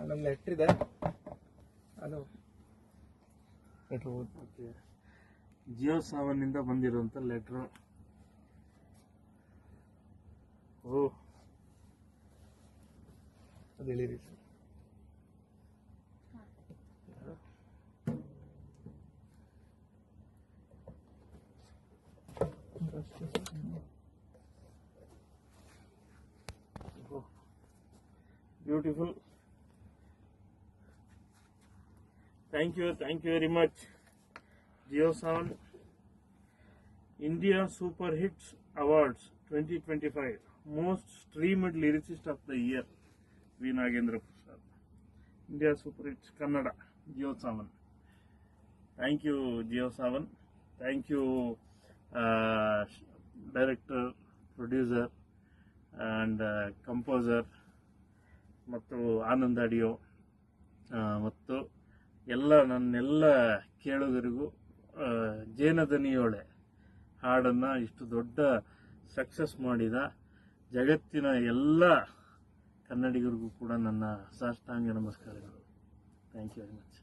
ಅಲ್ಲೊಂದು ಲೆಟ್ರ್ ಇದೆ, ಅದು ಲೆಟ್ರ್ ಓಕೆ. JioSaavn ಇಂದ ಬಂದಿರುವಂತ ಲೆಟ್ರು. ಓ, ಅದು ಹೇಳಿರಿ sir. Beautiful. Thank you very much. JioSaavn India Super Hits Awards 2025 Most Streamed Lyricist of the Year V. Nagendra Prasad. India Super Hits Kannada JioSaavn. Thank you JioSaavn. Thank you director, producer and composer ಮತ್ತು Anand audio ಮತ್ತು ನನ್ನೆಲ್ಲ ಕೇಳುಗರಿಗೂ ಜೇನದನಿಯೋಳೆ ಹಾಡನ್ನು ಇಷ್ಟು ದೊಡ್ಡ success ಮಾಡಿದ ಜಗತ್ತಿನ ಎಲ್ಲ ಕನ್ನಡಿಗರಿಗೂ ಕೂಡ ನನ್ನ ಸಾಷ್ಟಾಂಗ ನಮಸ್ಕಾರಗಳು. Thank you very much.